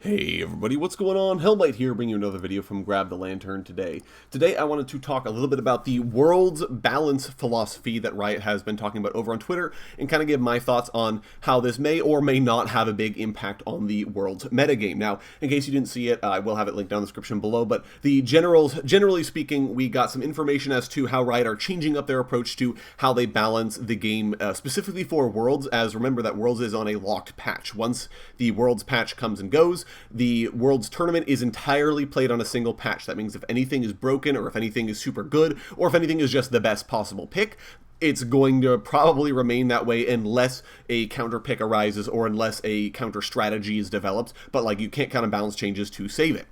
Hey everybody, what's going on? Hellmite here, bringing you another video from Grab the Lantern today. Today I wanted to talk a little bit about the world's balance philosophy that Riot has been talking about over on Twitter, and kind of give my thoughts on how this may or may not have a big impact on the world's metagame. Now, in case you didn't see it, I will have it linked down in the description below, but generally speaking, we got some information as to how Riot are changing up their approach to how they balance the game, specifically for Worlds, as remember that Worlds is on a locked patch. Once the Worlds patch comes and goes, the Worlds tournament is entirely played on a single patch. That means if anything is broken, or if anything is super good, or if anything is just the best possible pick, it's going to probably remain that way unless a counter pick arises or unless a counter strategy is developed, but like you can't kind of balance changes to save it.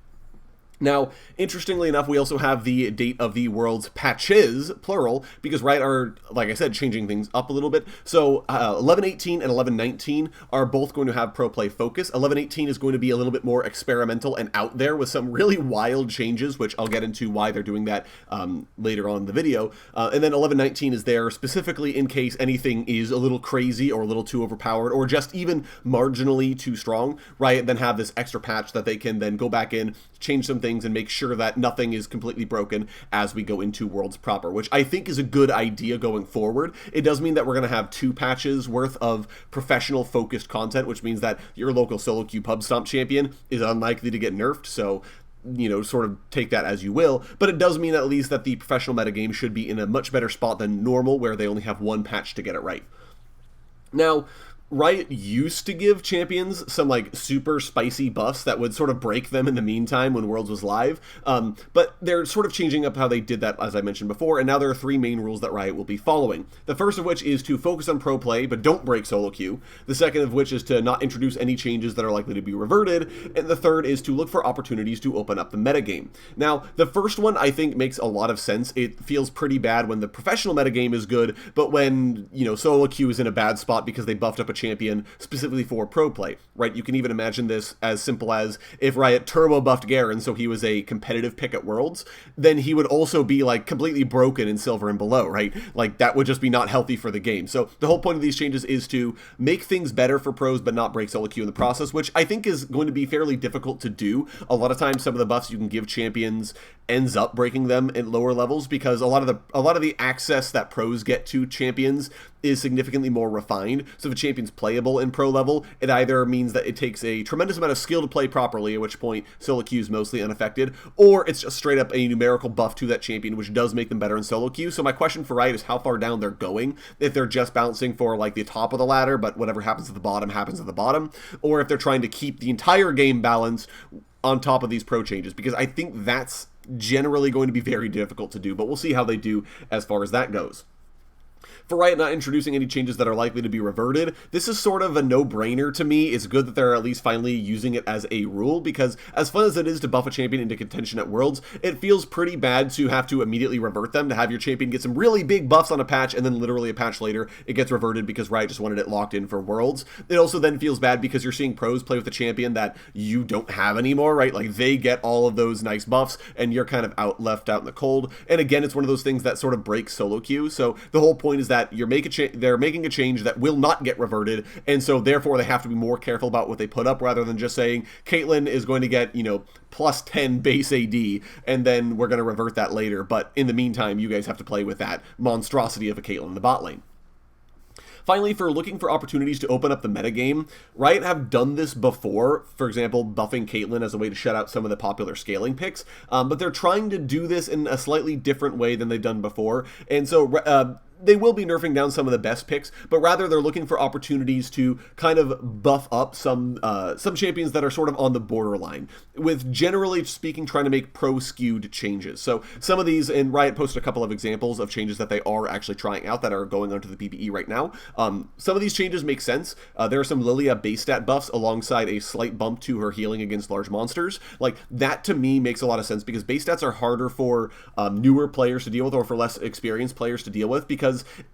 Now, interestingly enough, we also have the date of the World's patches, plural, because Riot are, like I said, changing things up a little bit. So 11.18 and 11.19 are both going to have pro play focus. 11.18 is going to be a little bit more experimental and out there with some really wild changes, which I'll get into why they're doing that later on in the video. And then 11.19 is there specifically in case anything is a little crazy or a little too overpowered or just even marginally too strong. Riot then have this extra patch that they can then go back in, change some things, and make sure that nothing is completely broken as we go into Worlds proper, which I think is a good idea going forward. It does mean that we're going to have 2 patches worth of professional focused content, which means that your local solo queue pub stomp champion is unlikely to get nerfed, so sort of take that as you will, but it does mean at least that the professional metagame should be in a much better spot than normal, where they only have 1 patch to get it right. Now, Riot used to give champions some like super spicy buffs that would sort of break them in the meantime when Worlds was live, but they're sort of changing up how they did that, as I mentioned before, and now there are 3 main rules that Riot will be following. The first of which is to focus on pro play, but don't break solo queue. The second of which is to not introduce any changes that are likely to be reverted, and the third is to look for opportunities to open up the metagame. Now, the first one I think makes a lot of sense. It feels pretty bad when the professional metagame is good, but when, solo queue is in a bad spot because they buffed up a champion specifically for pro play, right? You can even imagine this as simple as if Riot turbo buffed Garen so he was a competitive pick at Worlds, then he would also be like completely broken in silver and below, right? Like that would just be not healthy for the game. So the whole point of these changes is to make things better for pros but not break solo queue in the process, which I think is going to be fairly difficult to do. A lot of times some of the buffs you can give champions ends up breaking them at lower levels because a lot of the access that pros get to champions is significantly more refined. So if a champion's playable in pro level, it either means that it takes a tremendous amount of skill to play properly, at which point solo queue is mostly unaffected, or it's just straight up a numerical buff to that champion, which does make them better in solo queue. So my question for Riot is how far down they're going, if they're just balancing for like the top of the ladder, but whatever happens at the bottom happens at the bottom, or if they're trying to keep the entire game balance on top of these pro changes, because I think that's generally going to be very difficult to do, but we'll see how they do as far as that goes. For Riot not introducing any changes that are likely to be reverted, this is sort of a no-brainer to me. It's good that they're at least finally using it as a rule, because as fun as it is to buff a champion into contention at Worlds, it feels pretty bad to have to immediately revert them, to have your champion get some really big buffs on a patch, and then literally a patch later, it gets reverted because Riot just wanted it locked in for Worlds. It also then feels bad because you're seeing pros play with a champion that you don't have anymore, right? Like, they get all of those nice buffs, and you're kind of left out in the cold. And again, it's one of those things that sort of breaks solo queue, so the whole point is that they're making a change that will not get reverted, and so therefore they have to be more careful about what they put up, rather than just saying Caitlyn is going to get, plus 10 base AD, and then we're going to revert that later, but in the meantime, you guys have to play with that monstrosity of a Caitlyn in the bot lane. Finally, for looking for opportunities to open up the metagame, Riot have done this before, for example, buffing Caitlyn as a way to shut out some of the popular scaling picks, but they're trying to do this in a slightly different way than they've done before, and so they will be nerfing down some of the best picks, but rather they're looking for opportunities to kind of buff up some champions that are sort of on the borderline, with generally speaking trying to make pro-skewed changes. So some of these, and Riot posted a couple of examples of changes that they are actually trying out that are going onto the PPE right now. Some of these changes make sense. There are some Lilia base stat buffs alongside a slight bump to her healing against large monsters. Like, that to me makes a lot of sense, because base stats are harder for newer players to deal with, or for less experienced players to deal with, because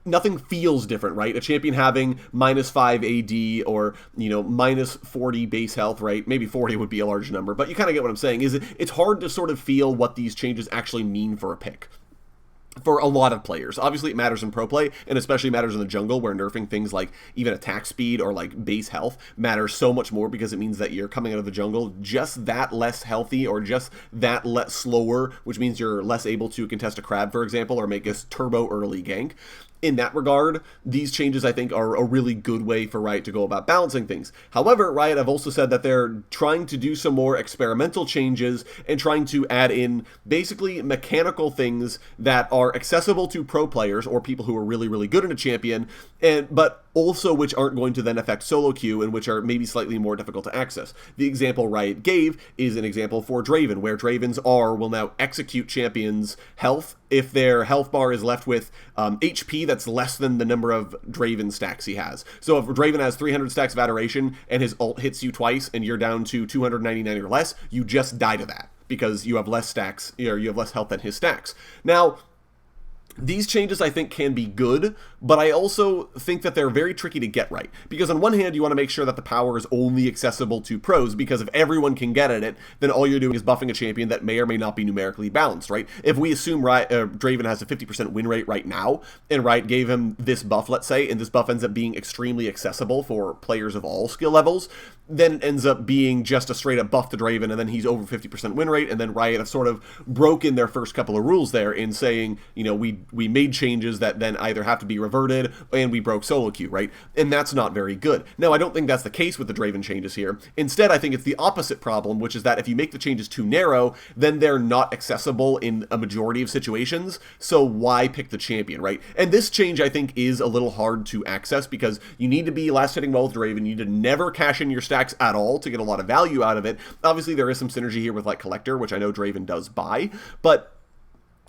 nothing feels different, right? A champion having -5 AD or, minus 40 base health, right? Maybe 40 would be a large number, but you kind of get what I'm saying. It's hard to sort of feel what these changes actually mean for a pick. for a lot of players. Obviously, it matters in pro play, and especially matters in the jungle, where nerfing things like even attack speed or like base health matters so much more, because it means that you're coming out of the jungle just that less healthy, or just that less slower, which means you're less able to contest a crab, for example, or make a turbo early gank. In that regard, these changes, I think, are a really good way for Riot to go about balancing things. However, Riot have also said that they're trying to do some more experimental changes and trying to add in basically mechanical things that are accessible to pro players or people who are really, really good in a champion, but also which aren't going to then affect solo queue and which are maybe slightly more difficult to access. The example Riot gave is an example for Draven, where Draven's R will now execute champions' health if their health bar is left with HP that's less than the number of Draven stacks he has. So if Draven has 300 stacks of adoration and his ult hits you twice and you're down to 299 or less, you just die to that because you have less stacks, or you have less health than his stacks. Now, these changes, I think, can be good, but I also think that they're very tricky to get right. Because on one hand, you want to make sure that the power is only accessible to pros, because if everyone can get at it, then all you're doing is buffing a champion that may or may not be numerically balanced, right? If we assume Draven has a 50% win rate right now, and Riot gave him this buff, let's say, and this buff ends up being extremely accessible for players of all skill levels, then it ends up being just a straight up buff to Draven, and then he's over 50% win rate, and then Riot have sort of broken their first couple of rules there in saying, you know, we made changes that then either have to be reverted, and we broke solo queue, right? And that's not very good. Now, I don't think that's the case with the Draven changes here. Instead, I think it's the opposite problem, which is that if you make the changes too narrow, then they're not accessible in a majority of situations, so why pick the champion, right? And this change, I think, is a little hard to access, because you need to be last hitting well with Draven, you need to never cash in your stacks at all to get a lot of value out of it. Obviously, there is some synergy here with, like, Collector, which I know Draven does buy, but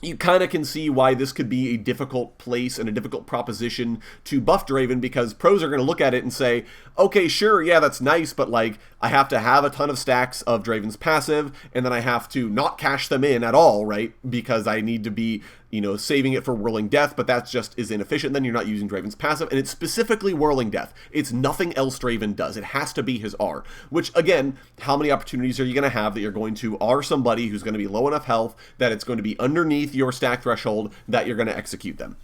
you kind of can see why this could be a difficult place and a difficult proposition to buff Draven, because pros are going to look at it and say, okay, sure, yeah, that's nice, but like, I have to have a ton of stacks of Draven's passive, and then I have to not cash them in at all, right? Because I need to be, you know, saving it for Whirling Death, but that just is inefficient. Then you're not using Draven's passive, and it's specifically Whirling Death. It's nothing else Draven does. It has to be his R, which, again, how many opportunities are you going to have that you're going to R somebody who's going to be low enough health that it's going to be underneath your stack threshold that you're going to execute them?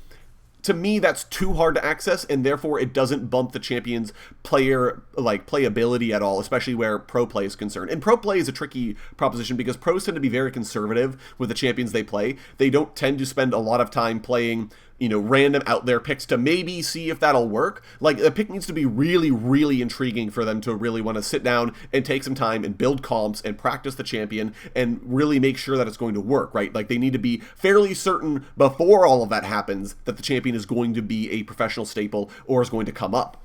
To me, that's too hard to access, and therefore it doesn't bump the champion's playability at all, especially where pro play is concerned. And pro play is a tricky proposition because pros tend to be very conservative with the champions they play. They don't tend to spend a lot of time playing, you know, random out there picks to maybe see if that'll work. Like, the pick needs to be really, really intriguing for them to really want to sit down and take some time and build comps and practice the champion and really make sure that it's going to work, right? Like, they need to be fairly certain before all of that happens that the champion is going to be a professional staple or is going to come up.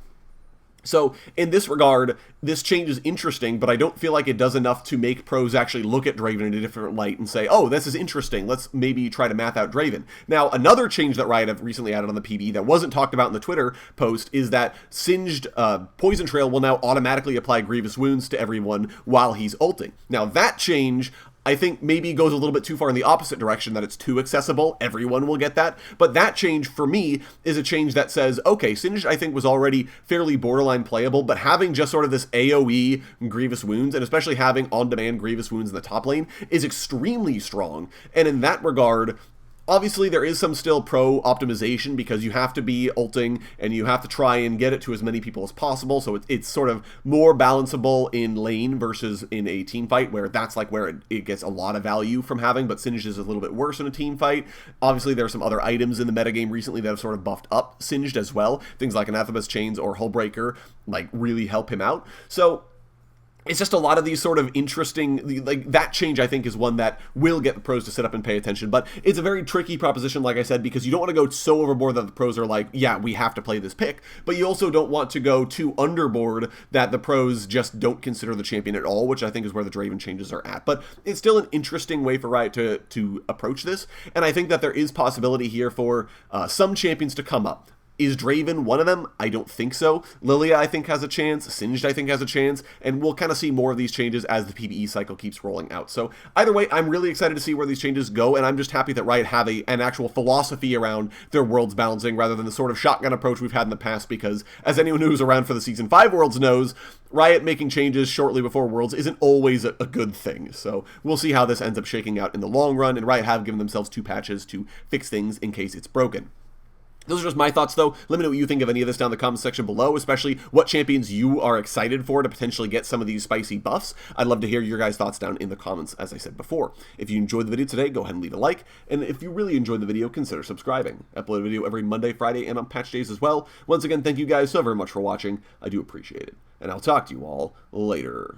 So, in this regard, this change is interesting, but I don't feel like it does enough to make pros actually look at Draven in a different light and say, oh, this is interesting, let's maybe try to math out Draven. Now, another change that Riot have recently added on the PB that wasn't talked about in the Twitter post is that Singed Poison Trail will now automatically apply Grievous Wounds to everyone while he's ulting. Now, that change, I think, maybe goes a little bit too far in the opposite direction, that it's too accessible, everyone will get that, but that change, for me, is a change that says, okay, Singed, I think, was already fairly borderline playable, but having just sort of this AoE Grievous Wounds, and especially having on-demand Grievous Wounds in the top lane, is extremely strong, and in that regard, obviously, there is some still pro optimization because you have to be ulting and you have to try and get it to as many people as possible, so it's sort of more balanceable in lane versus in a team fight, where that's like where it gets a lot of value from having, but Singed is a little bit worse in a team fight. Obviously, there are some other items in the metagame recently that have sort of buffed up Singed as well. Things like Anathema's Chains or Hullbreaker, like, really help him out. So it's just a lot of these sort of interesting, like, that change, I think, is one that will get the pros to sit up and pay attention, but it's a very tricky proposition, like I said, because you don't want to go so overboard that the pros are like, yeah, we have to play this pick, but you also don't want to go too underboard that the pros just don't consider the champion at all, which I think is where the Draven changes are at. But it's still an interesting way for Riot to approach this, and I think that there is possibility here for some champions to come up. Is Draven one of them? I don't think so. Lilia, I think, has a chance. Singed, I think, has a chance. And we'll kind of see more of these changes as the PvE cycle keeps rolling out. So either way, I'm really excited to see where these changes go, and I'm just happy that Riot have an actual philosophy around their worlds balancing rather than the sort of shotgun approach we've had in the past, because as anyone who's around for the Season 5 Worlds knows, Riot making changes shortly before Worlds isn't always a good thing. So we'll see how this ends up shaking out in the long run, and Riot have given themselves 2 patches to fix things in case it's broken. Those are just my thoughts, though. Let me know what you think of any of this down in the comments section below, especially what champions you are excited for to potentially get some of these spicy buffs. I'd love to hear your guys' thoughts down in the comments, as I said before. If you enjoyed the video today, go ahead and leave a like, and if you really enjoyed the video, consider subscribing. I upload a video every Monday, Friday, and on patch days as well. Once again, thank you guys so very much for watching. I do appreciate it, and I'll talk to you all later.